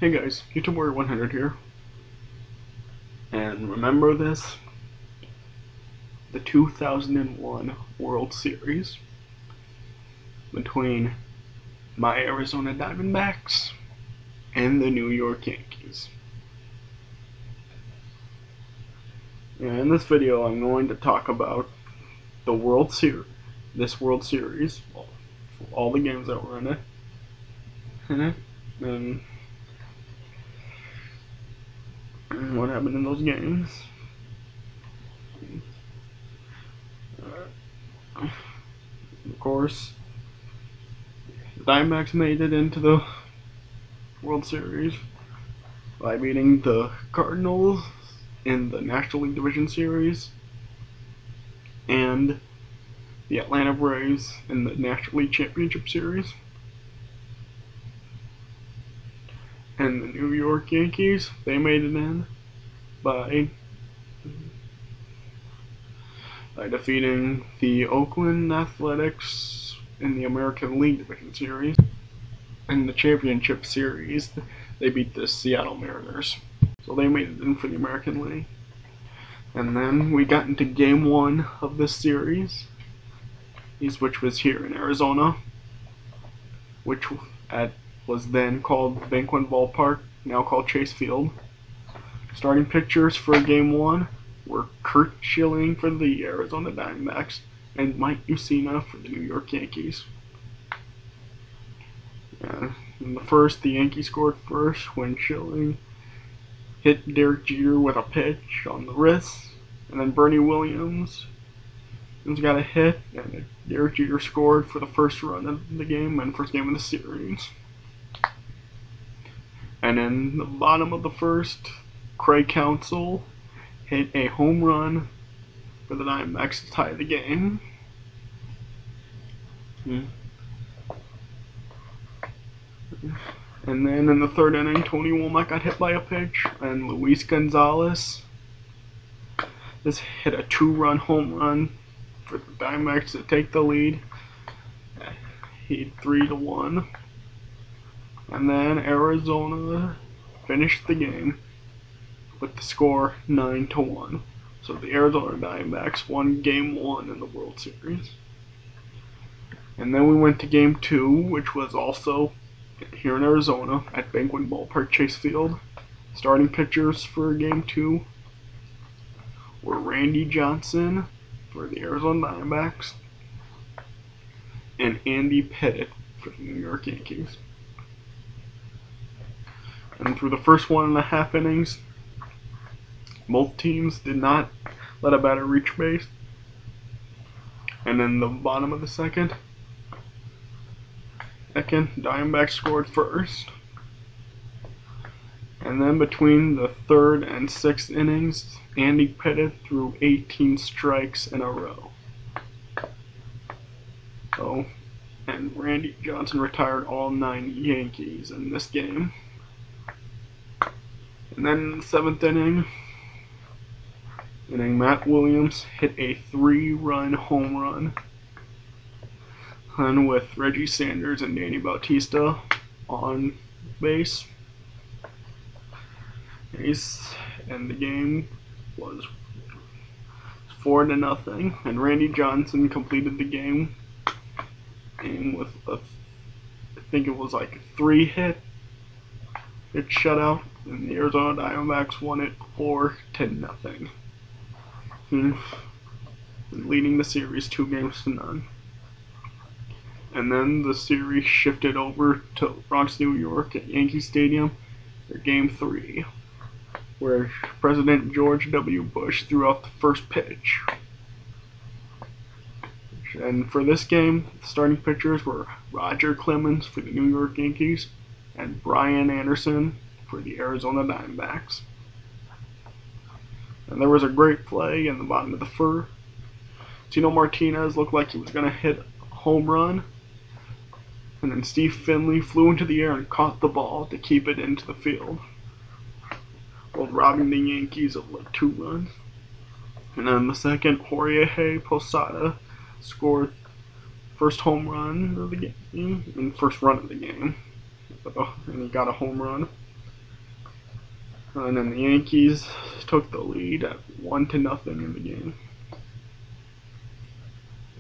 Hey guys, YouTube Warrior 100 here. And remember this? The 2001 World Series between my Arizona Diamondbacks and the New York Yankees. And in this video I'm going to talk about the World Series, all the games that were in it, and what happened in those games. Of course, the Diamondbacks made it into the World Series by beating the Cardinals in the National League Division Series and the Atlanta Braves in the National League Championship Series. And the New York Yankees, they made it in by defeating the Oakland Athletics in the American League Division Series. In the Championship Series, they beat the Seattle Mariners. So they made it in for the American League. And then we got into Game 1 of this series, which was here in Arizona, which was then called Ballpark, now called Chase Field. Starting pitchers for Game 1 were Curt Schilling for the Arizona Diamondbacks and Mike Mussina for the New York Yankees. In the first, the Yankees scored first when Schilling hit Derek Jeter with a pitch on the wrist, and then Bernie Williams got a hit, and Derek Jeter scored for the first run of the game and first game of the series. And in the bottom of the first, Craig Counsell hit a home run for the Diamondbacks to tie the game. And then in the third inning, Tony Womack got hit by a pitch, and Luis Gonzalez just hit a 2-run home run for the Diamondbacks to take the lead. He 3-1. And then Arizona finished the game with the score 9-1. So the Arizona Diamondbacks won Game 1 in the World Series. And then we went to Game 2, which was also here in Arizona at Ballpark, Chase Field. Starting pitchers for Game 2 were Randy Johnson for the Arizona Diamondbacks and Andy Pettitte for the New York Yankees. And through the first 1.5 innings, both teams did not let a batter reach base. And in the bottom of the second, Diamondbacks scored first. And then between the third and sixth innings, Andy Pettitte threw 18 strikes in a row. And Randy Johnson retired all 9 Yankees in this game. And then in the seventh inning, Matt Williams hit a 3-run home run, and with Reggie Sanders and Danny Bautista on base. And the game was 4-0, and Randy Johnson completed the game with I think it was like a 3-hit shutout, and the Arizona Diamondbacks won it 4-0, leading the series 2-0. And then the series shifted over to Bronx, New York at Yankee Stadium for Game 3, where President George W. Bush threw out the first pitch. And for this game, the starting pitchers were Roger Clemens for the New York Yankees and Brian Anderson for the Arizona Diamondbacks. And there was a great play in the bottom of the first. Tino Martinez looked like he was going to hit a home run, and then Steve Finley flew into the air and caught the ball to keep it into the field, while robbing the Yankees of like 2 runs. And then the second, Jorge Posada scored first home run of the game, and first run of the game, and he got a home run. And then the Yankees took the lead at 1-0 in the game.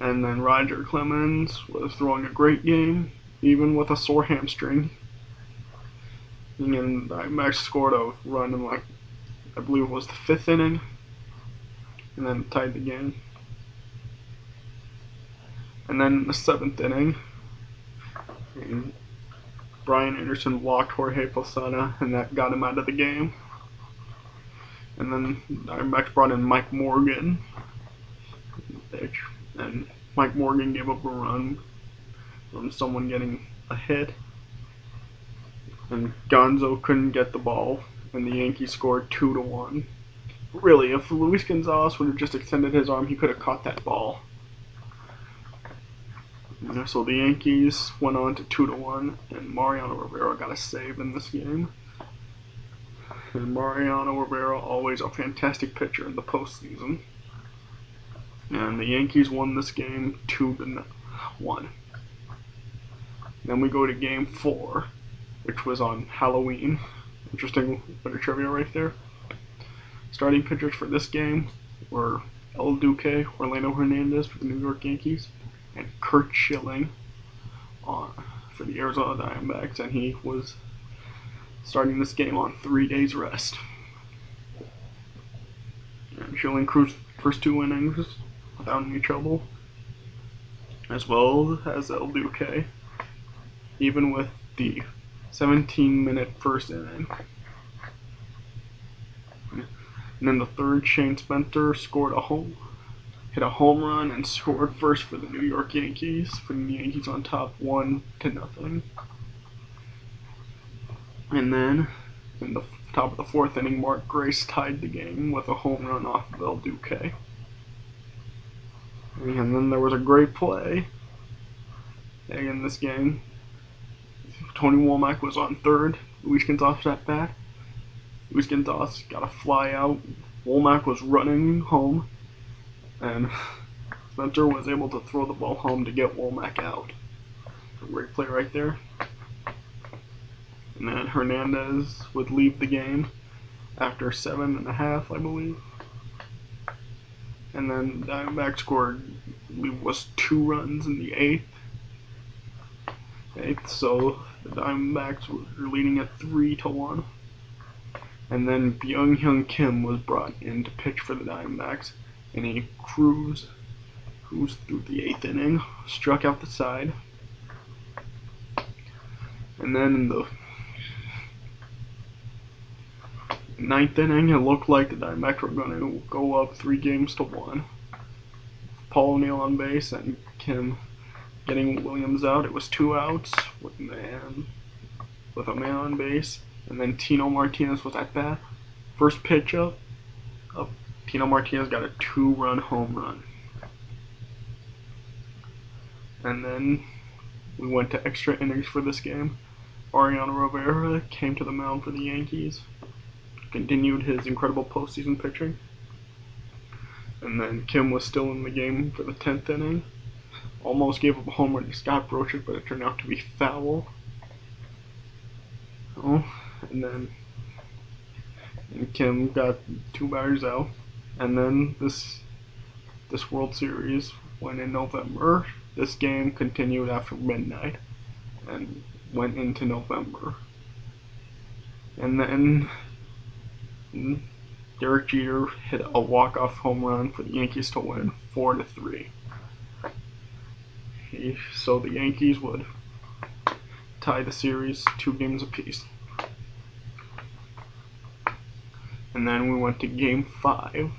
And then Roger Clemens was throwing a great game, even with a sore hamstring. And Diamondbacks scored a run in, like, I believe it was the 5th inning, and then tied the game. And then in the 7th inning, Brian Anderson walked Jorge Posada, and that got him out of the game. And then Diamondbacks brought in Mike Morgan, and Mike Morgan gave up a run from someone getting a hit, and Gonzo couldn't get the ball, and the Yankees scored 2-1. Really, if Luis Gonzalez would have just extended his arm, he could have caught that ball. So the Yankees went on to 2-1, and Mariano Rivera got a save in this game. And Mariano Rivera, always a fantastic pitcher in the postseason. And the Yankees won this game 2-1. Then we go to Game 4, which was on Halloween. Interesting bit of trivia right there. Starting pitchers for this game were El Duque, Orlando Hernandez for the New York Yankees, and Curt Schilling for the Arizona Diamondbacks, and he was starting this game on 3 days rest. And Schilling cruised the first 2 innings without any trouble, as well as El Duque, even with the 17-minute first inning. And in the 3rd, Shane Spencer hit a home run and scored first for the New York Yankees, putting the Yankees on top 1-0. And then in the top of the 4th inning, Mark Grace tied the game with a home run off of El Duque. And then there was a great play in this game. Tony Womack was on third. Luis Gonzalez at bat. Luis Gonzalez got a fly out. Womack was running home, and Spencer was able to throw the ball home to get Womack out. A great play right there. And then Hernandez would leave the game after 7.5, I believe. And then Diamondbacks scored, I believe it was 2 runs in the 8th. So the Diamondbacks were leading at 3-1. And then Byung-Hyun Kim was brought in to pitch for the Diamondbacks, and he cruised through the 8th inning, struck out the side. And then in the 9th inning, it looked like the Diamondbacks were going to go up 3-1. Paul O'Neill on base and Kim getting Williams out. It was 2 outs with a man on base. And then Tino Martinez was at bat. First pitch up, Tino Martinez got a 2-run home run. And then we went to extra innings for this game. Mariano Rivera came to the mound for the Yankees, continued his incredible postseason pitching. And then Kim was still in the game for the 10th inning. Almost gave up a home run to Scott Brosius, but it turned out to be foul. And then Kim got 2 batters out. And then this World Series went in November. This game continued after midnight and went into November. And then Derek Jeter hit a walk-off home run for the Yankees to win 4-3. So the Yankees would tie the series 2 games apiece. And then we went to Game 5,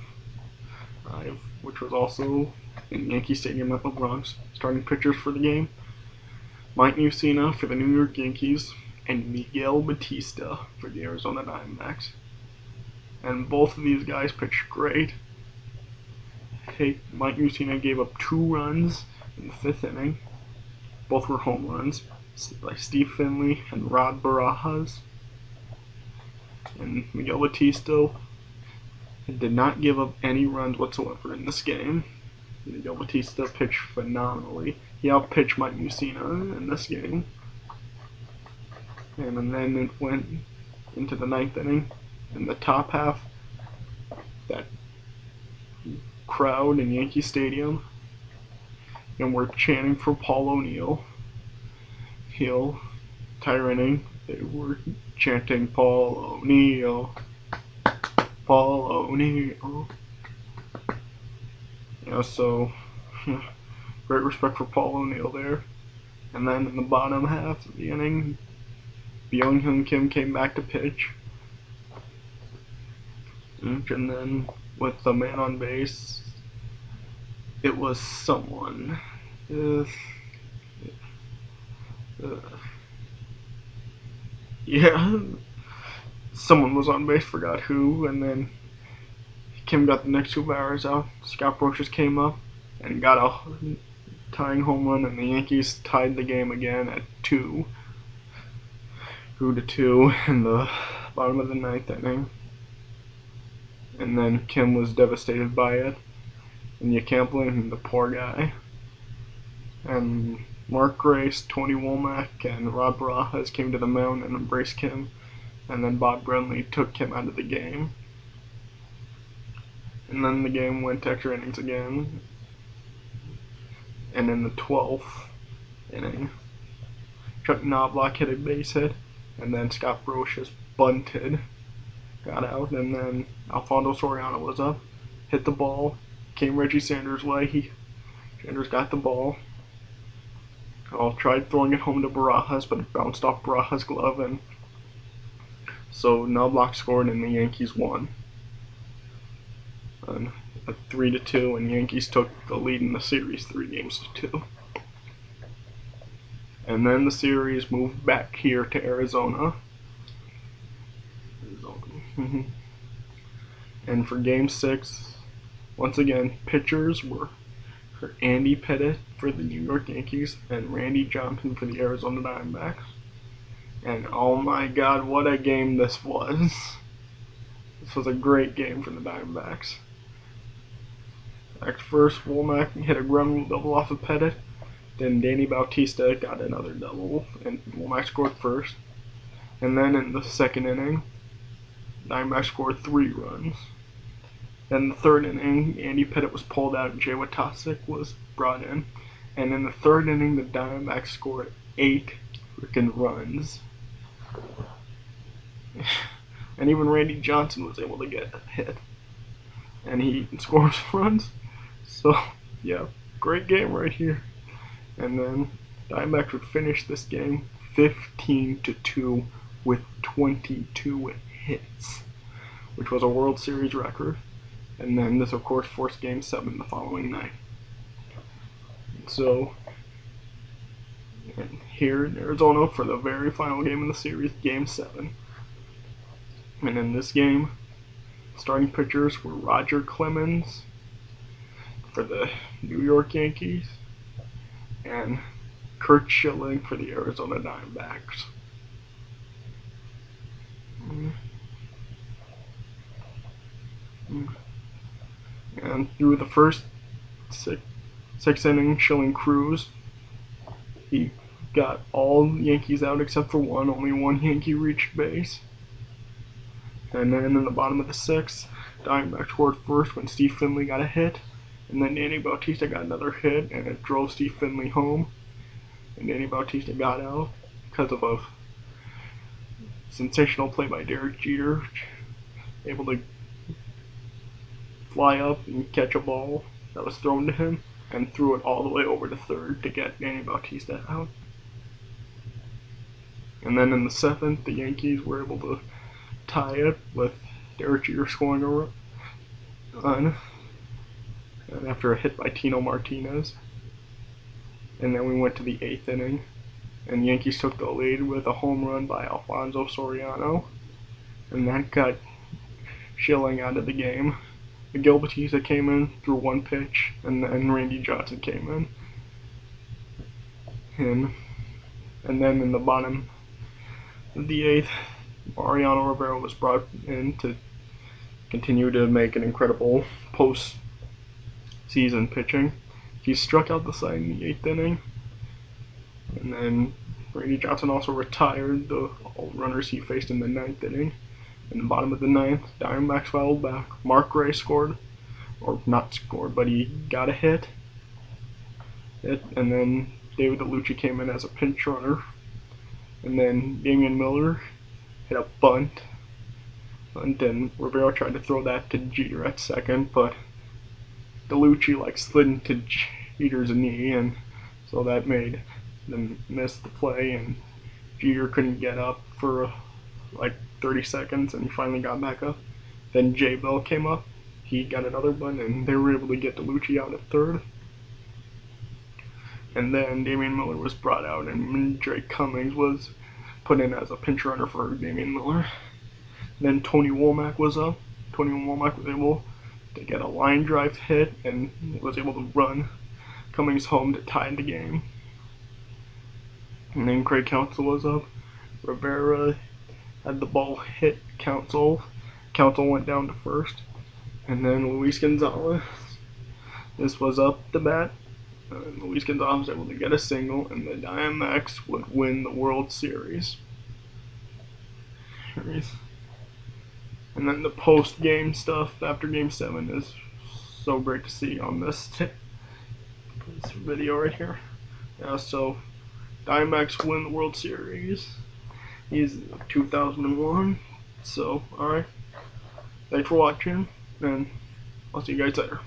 which was also in Yankee Stadium at the Bronx. Starting pitchers for the game: Mike Mussina for the New York Yankees and Miguel Batista for the Arizona Diamondbacks. And both of these guys pitched great. Mike Mussina gave up 2 runs in the 5th inning. Both were home runs by Steve Finley and Rod Barajas. And Miguel Batista did not give up any runs whatsoever in this game. Miguel Batista pitched phenomenally. He outpitched Mike Mussina in this game. And then it went into the 9th inning, in the top half, that crowd in Yankee Stadium, and were chanting for Paul O'Neill. Entire inning, they were chanting Paul O'Neill, Paul O'Neill. So great respect for Paul O'Neill there. And then in the bottom half of the inning, Byung-Hyun Kim came back to pitch. And then with the man on base, it was someone. Yeah, someone was on base, forgot who, and then Kim got the next 2 batters out. Scott Brocious came up and got a tying home run, and the Yankees tied the game again at 2 to 2 in the bottom of the 9th inning. And then Kim was devastated by it, and you can't blame him, the poor guy. And Mark Grace, Tony Womack, and Rob Barajas came to the mound and embraced Kim, and then Bob Brenly took Kim out of the game. And then the game went to extra innings again, and in the 12th inning, Chuck Knobloch hit a base hit, and then Scott Brocious bunted, got out, and then Alfonso Soriano was up, hit the ball, came Reggie Sanders' way. Sanders got the ball. Tried throwing it home to Barajas, but it bounced off Barajas' glove, and so Knobloch scored and the Yankees won. And at 3-2, and Yankees took the lead in the series 3-2. And then the series moved back here to Arizona. And for Game 6, once again, pitchers were Andy Pettitte for the New York Yankees and Randy Johnson for the Arizona Diamondbacks. And oh my god, what a game this was. This was a great game for the Diamondbacks. At first, Womack hit a ground rule double off of Pettitte. Then Danny Bautista got another double, and Womack scored first. And then in the 2nd inning, Diamondbacks scored 3 runs. Then the 3rd inning, Andy Pettitte was pulled out and Jay Watasic was brought in. And in the 3rd inning, the Diamondbacks scored 8 freaking runs. And even Randy Johnson was able to get a hit. And he scored runs. So, yeah, great game right here. And then Diamondbacks would finish this game 15-2 with 22 hits, which was a World Series record. And then this, of course, forced Game 7 the following night. So, and here in Arizona for the very final game of the series, Game 7. And in this game, starting pitchers were Roger Clemens for the New York Yankees and Curt Schilling for the Arizona Diamondbacks. And through the first six innings, Schilling cruised. He got all Yankees out except for one. Only one Yankee reached base. And then in the bottom of the 6th, Diamondbacks scored first when Steve Finley got a hit. And then Danny Bautista got another hit, and it drove Steve Finley home. And Danny Bautista got out because of a sensational play by Derek Jeter, able to fly up and catch a ball that was thrown to him and threw it all the way over to third to get Danny Bautista out. And then in the 7th, the Yankees were able to tie it with Derek Jeter scoring a run and after a hit by Tino Martinez. And then we went to the 8th inning, and the Yankees took the lead with a home run by Alfonso Soriano, and that got Schilling out of the game. Miguel Batista came in, threw one pitch, and then Randy Johnson came in. And then in the bottom of the 8th, Mariano Rivera was brought in to continue to make an incredible post-season pitching. He struck out the side in the 8th inning, and then Randy Johnson also retired the runners he faced in the 9th inning. In the bottom of the ninth, Diamondbacks fouled back. Mark Gray scored, or not scored, but he got a hit. And then David DeLucia came in as a pinch runner. And then Damian Miller hit a bunt. And then Rivera tried to throw that to Jeter at second, but DeLucia slid into Jeter's knee, and so that made them miss the play, and Jeter couldn't get up for 30 seconds, and he finally got back up. Then Jay Bell came up. He got another bunt, and they were able to get DeLucia out at third. And then Damian Miller was brought out, and Drake Cummings was put in as a pinch runner for Damian Miller. Then Tony Womack was up. Tony Womack was able to get a line drive hit and was able to run Cummings home to tie the game. And then Craig Counsell was up. Rivera had the ball hit Counsell. Counsell went down to first. And then Luis Gonzalez, this was up the bat. Luis Gonzalez was able to get a single, and the Diamondbacks would win the World Series. And then the post-game stuff after Game 7 is so great to see on this video right here. Yeah, so Diamondbacks win the World Series. He's 2001. So, alright. Thanks for watching, and I'll see you guys later.